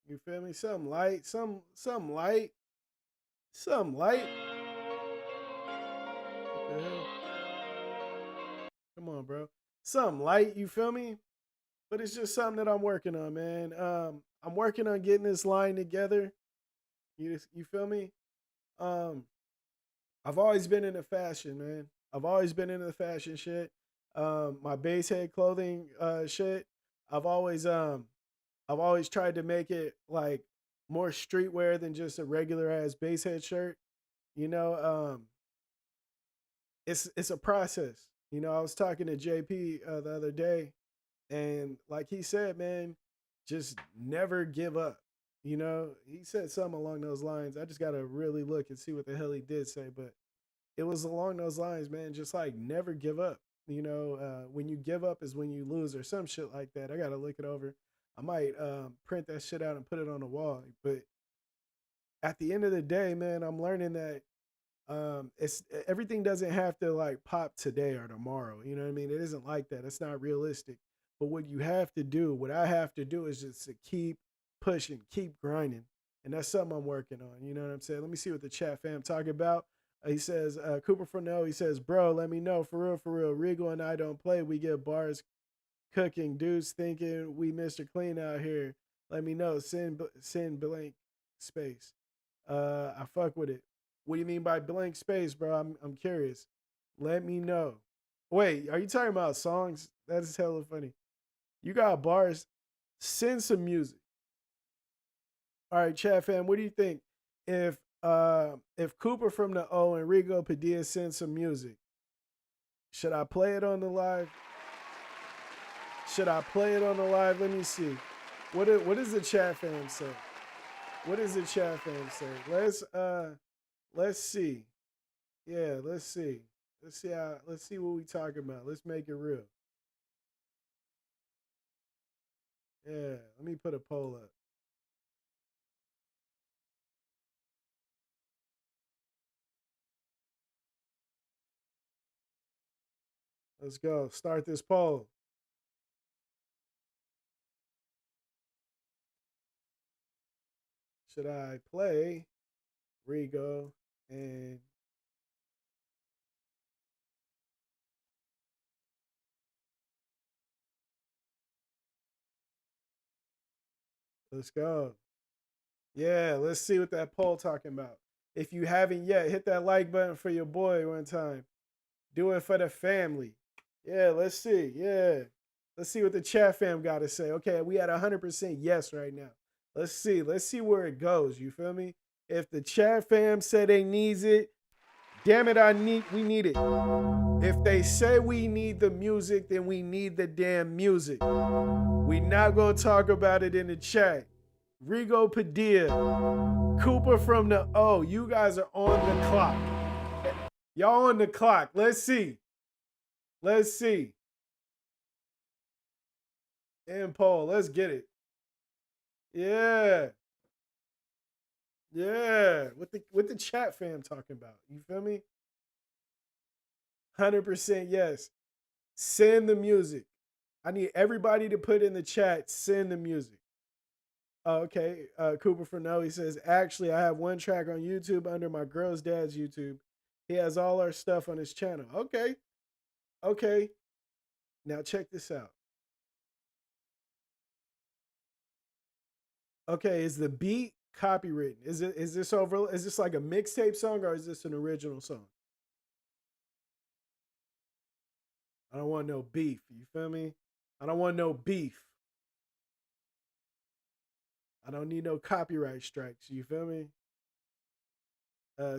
You feel me? Something light, some light, some light. What the hell? Come on, bro. Something light, you feel me? But it's just something that I'm working on, man. I'm working on getting this line together. You feel me? Um, I've always been into fashion, man. I've always been into the fashion shit. My base head clothing shit. I've always um I've always tried to make it like more streetwear than just a regular ass base head shirt. You know, it's a process. You know, I was talking to JP the other day, and like he said, man, just never give up. You know, he said something along those lines. I just gotta really look and see what the hell he did say, but it was along those lines, man. Just like never give up. You know, when you give up is when you lose, or some shit like that. I gotta look it over. I might print that shit out and put it on the wall. But at the end of the day, man, I'm learning that it's everything doesn't have to like pop today or tomorrow. You know what I mean? It isn't like that. It's not realistic. But what you have to do, what I have to do is just to keep pushing, keep grinding. And that's something I'm working on. You know what I'm saying? Let me see what the chat fam talking about. He says, Cooper Fernell, he says, bro, let me know. For real, for real. Regal and I don't play. We get bars cooking. Dudes thinking we Mr. Clean out here. Let me know. Send blank space. I fuck with it. What do you mean by blank space, bro? I'm curious. Let me know. Wait, are you talking about songs? That is hella funny. You got bars. Send some music. All right, chat fam, what do you think? If Cooper from the O and Rigo Padilla send some music, should I play it on the live? Should I play it on the live? Let me see. What does the chat fam say? What does the chat fam say? Let's see. Yeah, let's see. Let's see what we talking about. Let's make it real. Yeah, let me put a poll up. Let's go. Start this poll. Should I play Rigo and let's go. Yeah, let's see what that poll talking about. If you haven't yet, hit that like button for your boy one time. Do it for the family. Yeah, let's see. Yeah. Let's see what the chat fam got to say. Okay, we at 100% yes right now. Let's see. Let's see where it goes. You feel me? If the chat fam said they needs it, damn it, we need it. If they say we need the music, then we need the damn music. We not gonna talk about it in the chat. Rigo Padilla, Cooper from the O, you guys are on the clock. Y'all on the clock. Let's see. Let's see. And poll, let's get it. Yeah. Yeah. What the chat fam talking about? You feel me? 100% yes. Send the music. I need everybody to put in the chat, send the music. Oh, okay. Cooper for no, he says, actually, I have one track on YouTube under my girl's dad's YouTube. He has all our stuff on his channel. Okay. Okay. Now check this out. Okay, is the beat copywritten? Is this like a mixtape song or is this an original song? I don't want no beef. You feel me? I don't want no beef. I don't need no copyright strikes. You feel me?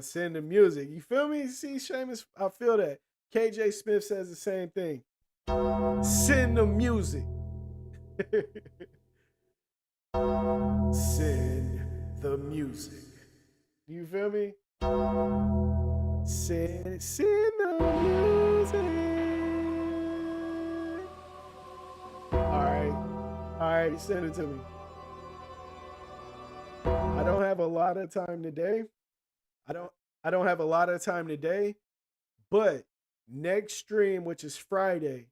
Send the music. You feel me? See, Seamus, I feel that. KJ Smith says the same thing. Send the music. Send the music. You feel me? Send the music. All right, send it to me. I don't have a lot of time today. I don't I don't have a lot of time today, but next stream, which is Friday,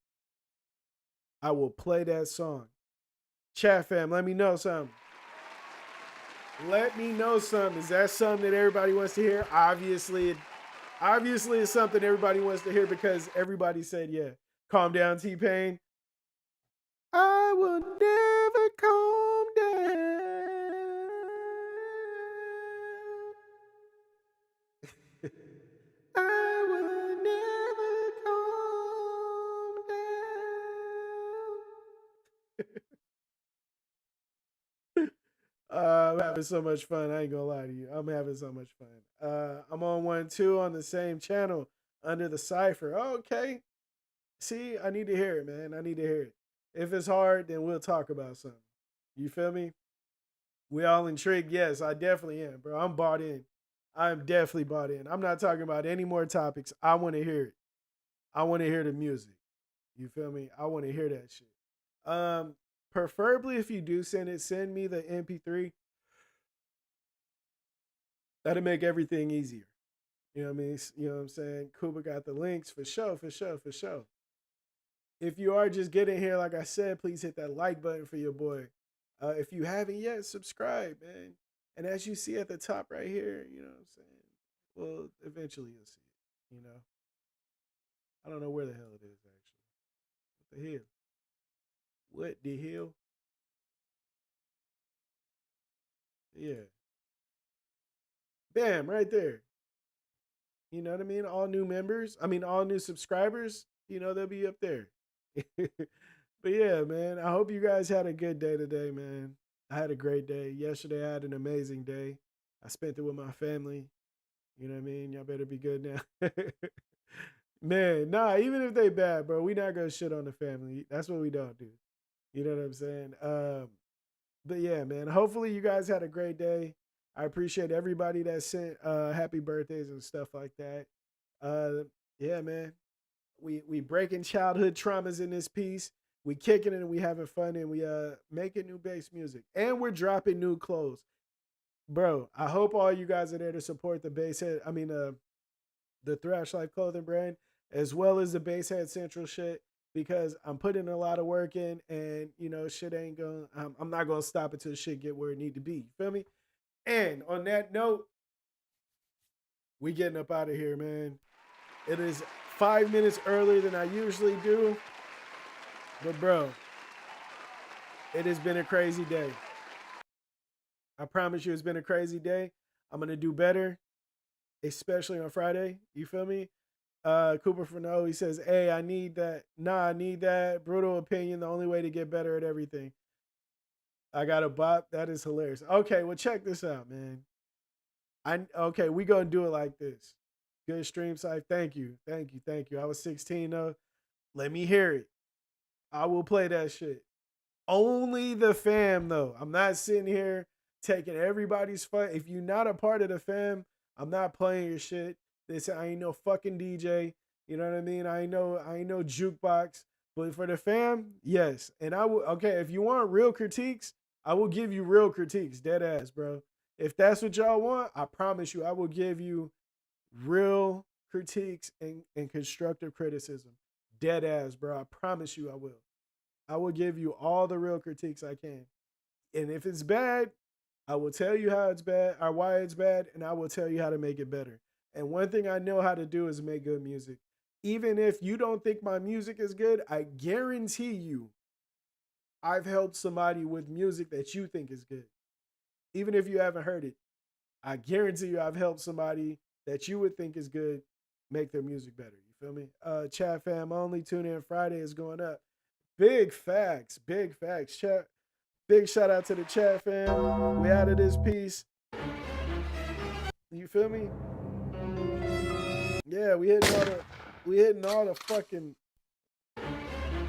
I will play that song. Chat fam, let me know something. Let me know something. Is that something that everybody wants to hear? Obviously, it's something everybody wants to hear because everybody said yeah. Calm down, T-Pain. I will never calm down. I will never calm down. I'm having so much fun. I ain't gonna lie to you. I'm having so much fun. I'm on 1-2 on the same channel under the cipher. Okay. See, I need to hear it, man. I need to hear it. If it's hard, then we'll talk about something. You feel me? We all intrigued. Yes, I definitely am, bro. I'm bought in. I'm definitely bought in. I'm not talking about any more topics. I want to hear it. I want to hear the music. You feel me? I want to hear that shit. Preferably if you do send it, send me the MP3. That'll make everything easier. You know what I mean? You know what I'm saying? Kuba got the links for sure, for sure, for sure. If you are just getting here, like I said, please hit that like button for your boy. If you haven't yet, subscribe, man. And as you see at the top right here, you know what I'm saying? Well, eventually you'll see it, you know? I don't know where the hell it is, actually. What the hell? What the hell? Yeah. Bam, right there. You know what I mean? All new members. I mean, all new subscribers. You know, they'll be up there. But yeah, man. I hope you guys had a good day today, man. I had a great day. Yesterday, I had an amazing day. I spent it with my family. You know what I mean? Y'all better be good now. Man, nah, even if they bad, bro, we not gonna shit on the family. That's what we don't do. You know what I'm saying? But yeah, man. Hopefully you guys had a great day. I appreciate everybody that sent happy birthdays and stuff like that. Uh yeah, man. We breaking childhood traumas in this piece. We kicking it and we having fun and we making new bass music. And we're dropping new clothes. Bro, I hope all you guys are there to support the Basshead. I mean the Thrash Life clothing brand as well as the Basshead Central shit because I'm putting a lot of work in and you know shit ain't going I'm not going to stop until shit get where it need to be. You feel me? And on that note, we getting up out of here, man. It is 5 minutes earlier than I usually do. But bro, it has been a crazy day. I promise you it's been a crazy day. I'm going to do better, especially on Friday. You feel me? Cooper Fano, he says, hey, I need that. Nah, I need that. Brutal opinion, the only way to get better at everything. I got a bop. That is hilarious. Okay, well, check this out, man. Okay, we gonna do it like this. Good stream site. Thank you. Thank you. Thank you. I was 16 though. Let me hear it. I will play that shit. Only the fam though. I'm not sitting here taking everybody's fun. If you're not a part of the fam, I'm not playing your shit. They say I ain't no fucking DJ. You know what I mean? I ain't no jukebox. But for the fam, yes. And I will okay, if you want real critiques, I will give you real critiques. Dead ass, bro. If that's what y'all want, I promise you I will give you real critiques and constructive criticism. Dead ass, bro. I promise you I will. I will give you all the real critiques I can. And if it's bad, I will tell you how it's bad or why it's bad, and I will tell you how to make it better. And one thing I know how to do is make good music. Even if you don't think my music is good, I guarantee you I've helped somebody with music that you think is good. Even if you haven't heard it, I guarantee you I've helped somebody that you would think is good make their music better. You feel me? Chat fam only. Tune in Friday is going up. Big facts. Big facts. Chat. Big shout out to the chat, fam. We out of this piece. You feel me? Yeah, we hitting all the fucking,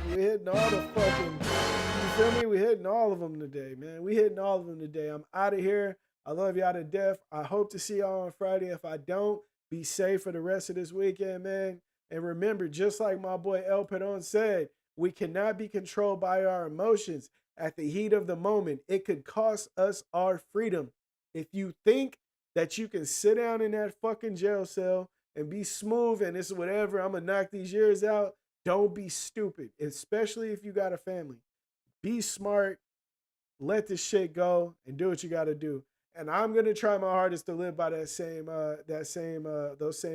we hitting all the fucking, you feel me? We hitting all of them today, man. We hitting all of them today. I'm out of here. I love y'all to death. I hope to see y'all on Friday. If I don't, be safe for the rest of this weekend, man. And remember, just like my boy El Peron said, we cannot be controlled by our emotions at the heat of the moment. It could cost us our freedom. If you think that you can sit down in that fucking jail cell and be smooth and it's whatever, I'm going to knock these years out, don't be stupid, especially if you got a family. Be smart, let this shit go, and do what you got to do. And I'm going to try my hardest to live by those same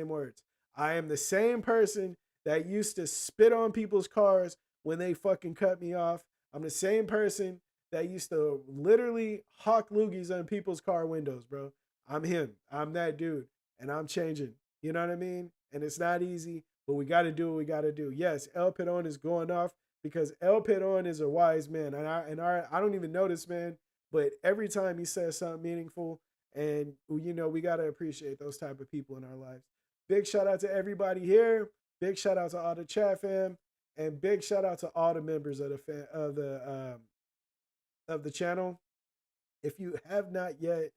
words. I am the same person that used to spit on people's cars when they fucking cut me off. I'm the same person that used to literally hawk loogies on people's car windows, bro. I'm him. I'm that dude. And I'm changing. You know what I mean? And it's not easy, but we got to do what we got to do. Yes, El Peron is going off because El Peron is a wise man. And I don't even know this man, but every time he says something meaningful, and you know, we got to appreciate those type of people in our lives. Big shout out to everybody here. Big shout out to all the chat fam, and big shout out to all the members of the channel. If you have not yet,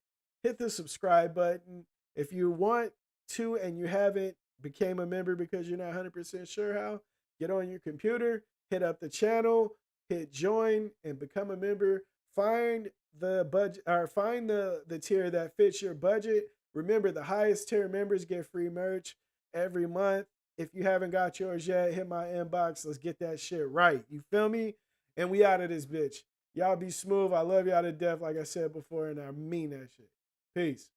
hit the subscribe button. If you want to and you haven't became a member because you're not 100% sure how, get on your computer, hit up the channel, hit join, and become a member. Find the budget, or find the tier that fits your budget. Remember, the highest tier members get free merch every month. If you haven't got yours yet, hit my inbox. Let's get that shit right. You feel me? And we out of this bitch. Y'all be smooth. I love y'all to death, like I said before, and I mean that shit. Peace.